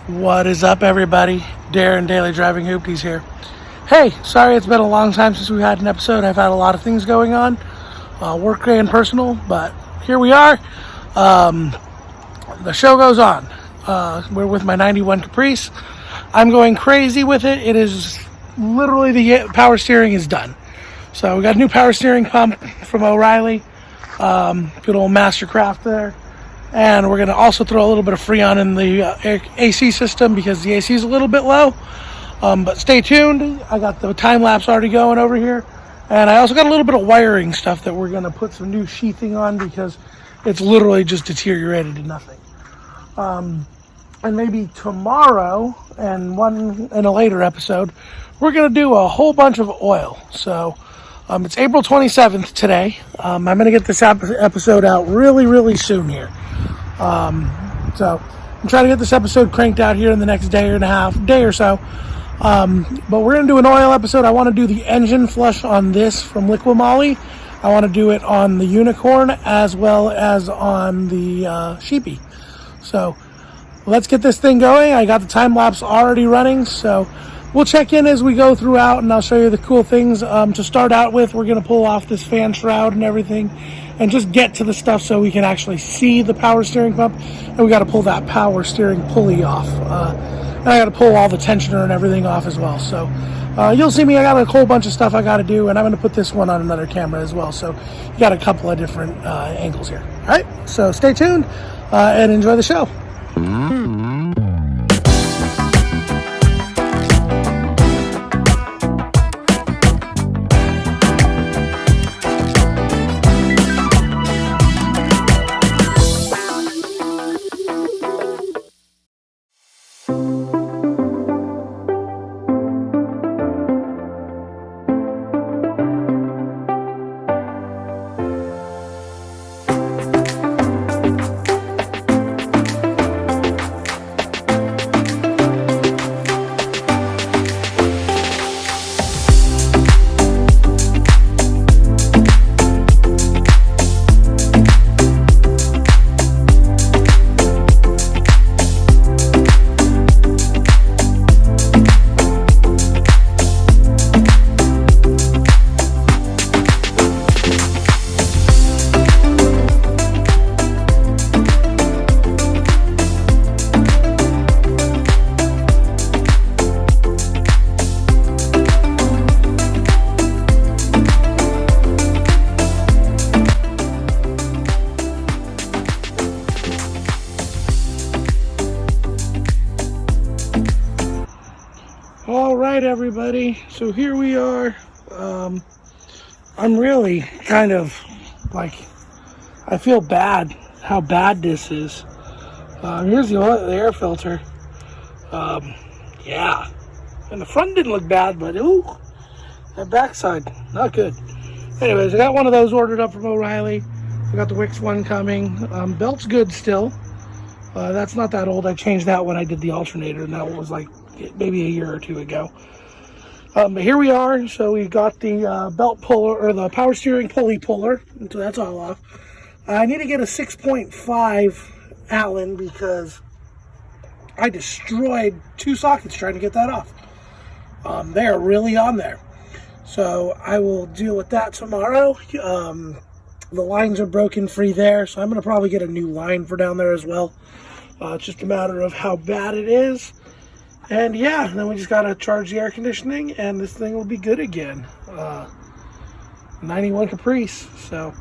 What is up, everybody? Darren, Daily Driving Hoopties here. Hey, sorry it's been a long time since we had an episode. I've had a lot of things going on, work and personal, but here we are. The show goes on. We're with my 91 Caprice. I'm going crazy with it. It is literally, the power steering is done. So we got a new power steering pump from O'Reilly. Good old Mastercraft there. And we're going to also throw a little bit of Freon in the AC system because the AC is a little bit low. But stay tuned. I got the time lapse already going over here. And I also got a little bit of wiring stuff that we're going to put some new sheathing on because it's literally just deteriorated to nothing. And maybe tomorrow and one in a later episode, we're going to do a whole bunch of oil. So it's April 27th today. I'm going to get this episode out really soon here. So I'm trying to get this episode cranked out here in the next day or so. But we're going to do an oil episode. I want to do the engine flush on this from Liqui-Moly. I want to do it on the Unicorn as well as on the Sheepy. So let's get this thing going. I got the time lapse already running, so we'll check in as we go throughout, and I'll show you the cool things. To start out with, we're going to pull off this fan shroud and everything and just get to the stuff so we can actually see the power steering pump. And we got to pull that power steering pulley off. And I got to pull all the tensioner and everything off as well. So you'll see me. I got a whole bunch of stuff I got to do, and I'm going to put this one on another camera as well. So you got a couple of different angles here. All right, so stay tuned and enjoy the show. All right, everybody, so here we are. I'm really kind of like, I feel bad how bad this is. Here's the air filter. Yeah, and the front didn't look bad, but ooh, that backside, not good. Anyways, I got one of those ordered up from O'Reilly. I got the Wix one coming. Belt's good still. That's not that old. I changed that when I did the alternator, and that was like maybe a year or two ago. But here we are. So we got the belt puller, or the power steering pulley puller. So that's all off. I need to get a 6.5 Allen because I destroyed 2 sockets trying to get that off. They are really on there. So I will deal with that tomorrow. The lines are broken free there, so I'm going to probably get a new line for down there as well. It's just a matter of how bad it is. And yeah, then we just got to charge the air conditioning, and this thing will be good again. 91 Caprice. So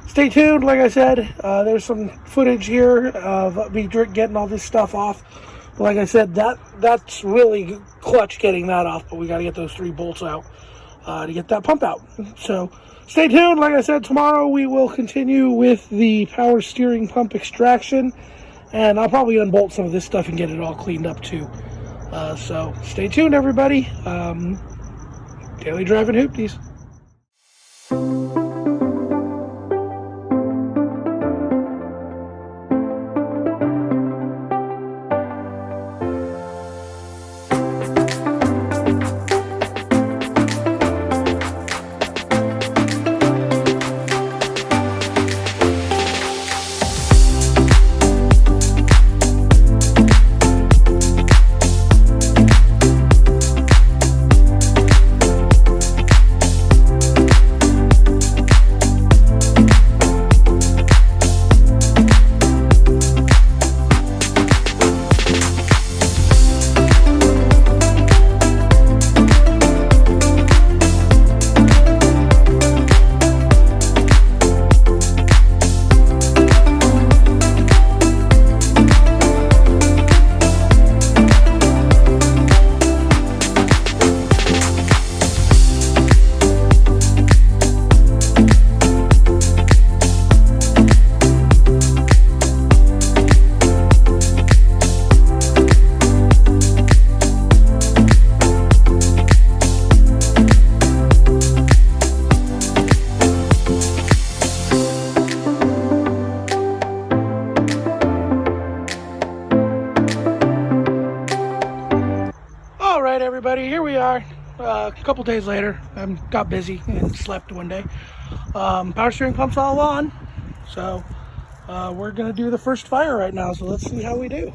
stay tuned. Like I said, there's some footage here of me getting all this stuff off. But like I said, that's really clutch getting that off, but we got to get those 3 bolts out to get that pump out. So stay tuned. Like I said, tomorrow we will continue with the power steering pump extraction, and I'll probably unbolt some of this stuff and get it all cleaned up too. So stay tuned, everybody. Daily Driving Hoopties. everybody, here we are. A couple days later. I got busy and slept one day. Power steering pump's all on, so we're gonna do the first fire right now. So let's see how we do.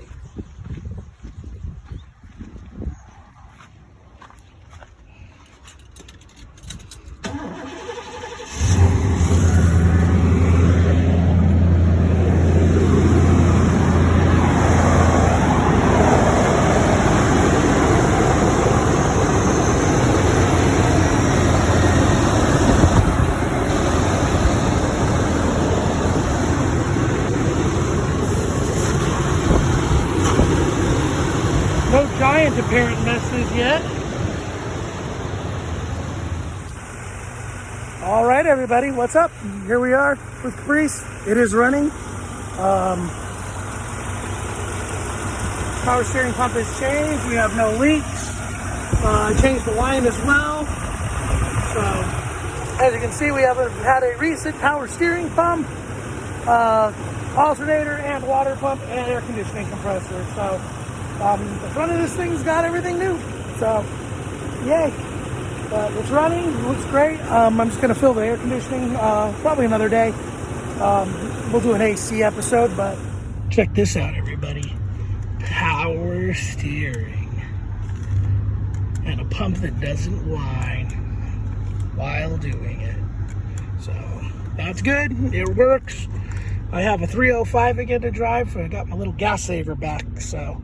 No giant apparent messes yet. All right, everybody, what's up? Here we are with Caprice. It is running. Power steering pump has changed. We have no leaks. I changed the line as well. So, as you can see, we have had a recent power steering pump, alternator and water pump and air conditioning compressor. So, the front of this thing's got everything new, so yay. But it's running, looks great. I'm just going to fill the air conditioning probably another day. We'll do an AC episode, but check this out, everybody. Power steering and a pump that doesn't whine while doing it. So that's good, it works. I have a 305 again to drive, so I got my little gas saver back, so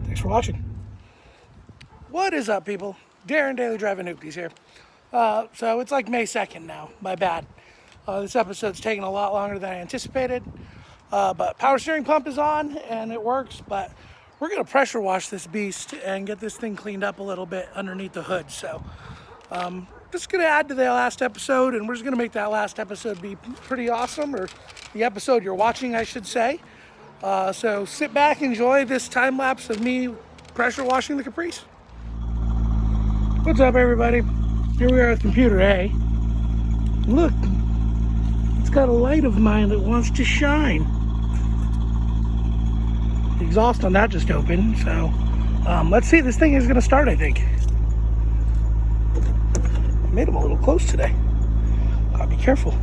thanks for watching. What is up, people? Darren Daily Driving Hoopties here. So it's like May 2nd now, my bad. This episode's taking a lot longer than I anticipated, but power steering pump is on and it works, but we're gonna pressure wash this beast and get this thing cleaned up a little bit underneath the hood. So just gonna add to the last episode, and we're just gonna make that last episode be pretty awesome, or the episode you're watching, I should say. So sit back, enjoy this time lapse of me pressure washing the Caprice. What's up, everybody? Here we are with computer A. Look, it's got a light of mine that wants to shine. The exhaust on that just opened, so let's see. This thing is going to start, I think. I made them a little close today. Gotta be careful.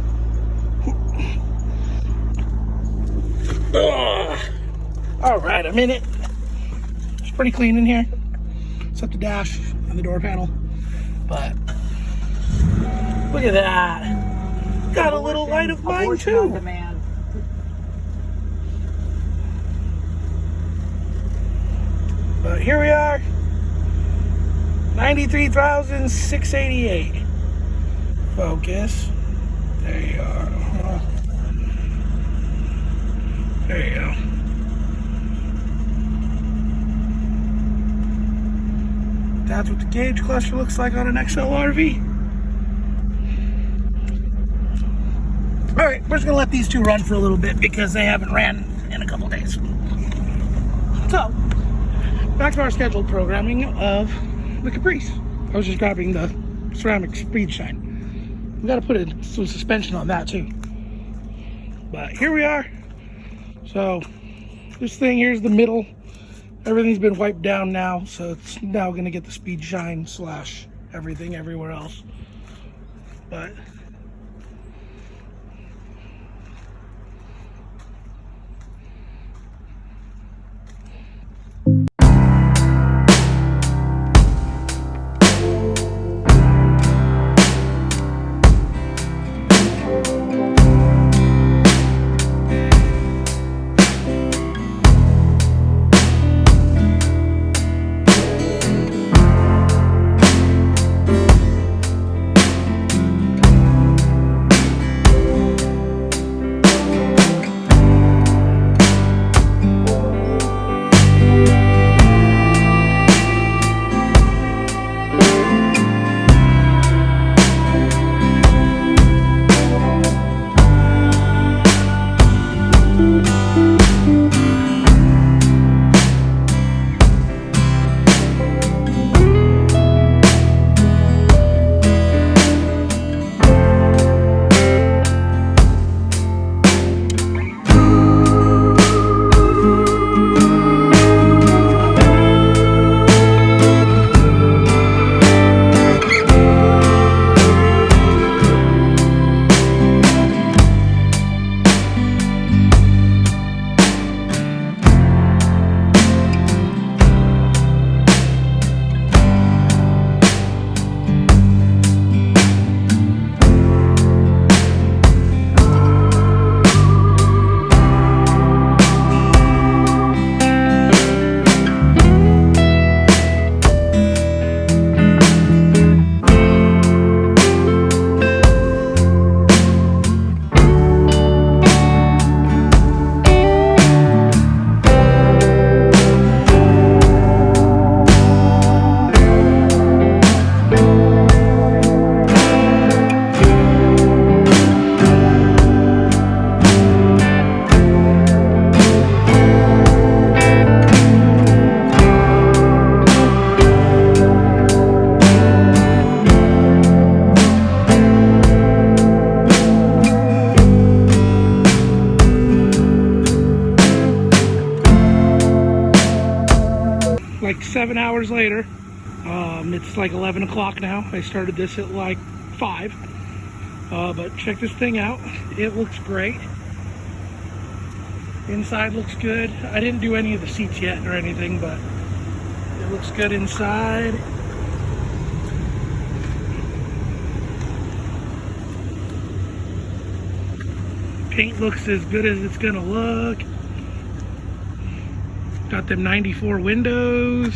All right, I'm in it. It's pretty clean in here, except the dash and the door panel. But look at that. Got a little light of mine too. But here we are. 93,688. Focus. There you are. There you go. That's what the gauge cluster looks like on an XLRV. All right, we're just gonna let these two run for a little bit because they haven't ran in a couple days. So, back to our scheduled programming of the Caprice. I was just grabbing the ceramic speed shine. We gotta put some suspension on that too. But here we are. So this thing here's the middle. Everything's been wiped down now, so it's now gonna get the speed shine / everything everywhere else. But like 7 hours later. It's like 11 o'clock now. I started this at like 5. But check this thing out. It looks great. Inside looks good. I didn't do any of the seats yet or anything, but it looks good inside. Paint looks as good as it's gonna look. Got them 94 windows.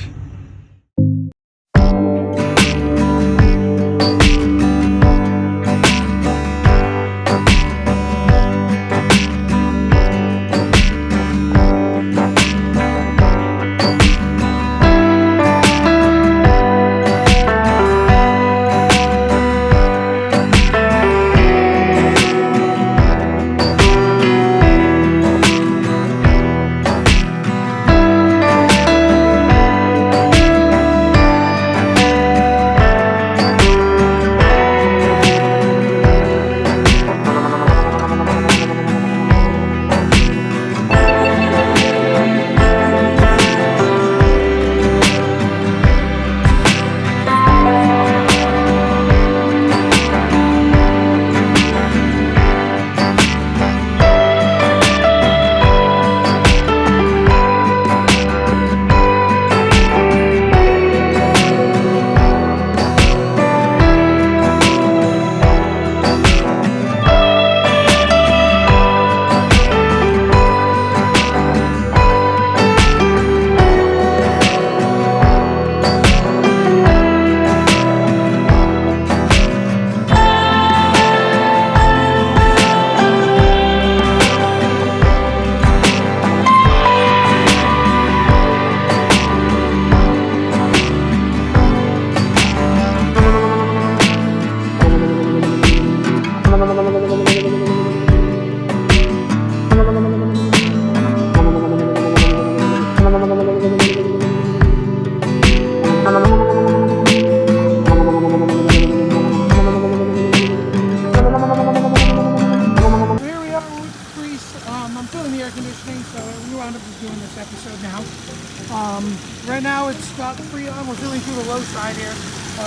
Right now it's got the Freon. We're filling through the low side here.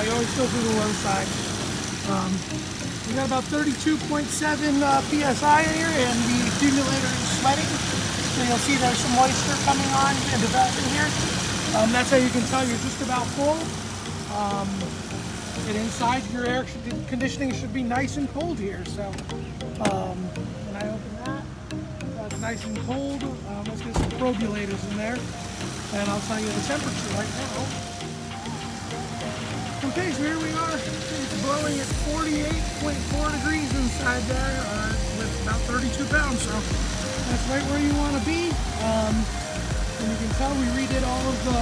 You always fill through the low side. We got about 32.7 psi in here, and the accumulator is sweating. So you'll see there's some moisture coming on and developing here. That's how you can tell you're just about full. And inside, your air conditioning should be nice and cold here. So when I open that, it's nice and cold. Let's get some probulators in there, and I'll tell you the temperature right now. Okay, so here we are. It's blowing at 48.4 degrees inside there with about 32 pounds. So that's right where you want to be. And you can tell we redid all of the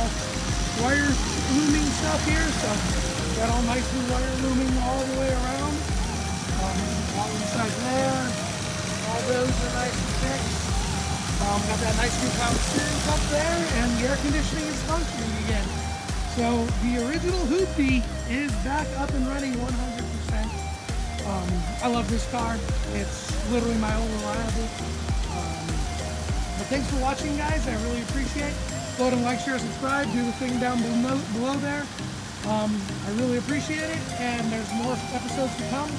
wire looming stuff here. So got all nicely wire looming all the way around. All inside there. All those are nice and thick. Got that nice new power steering up there, and the air conditioning is functioning again. So the original Hoopty is back up and running 100%. I love this car. It's literally my own reliable. But thanks for watching, guys. I really appreciate it. Go ahead and like, share, subscribe. Do the thing down below there. I really appreciate it, and there's more episodes to come.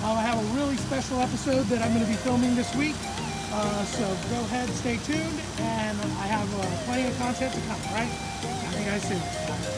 I have a really special episode that I'm going to be filming this week. So go ahead, stay tuned, and I have plenty of content to come, all right? See you guys soon.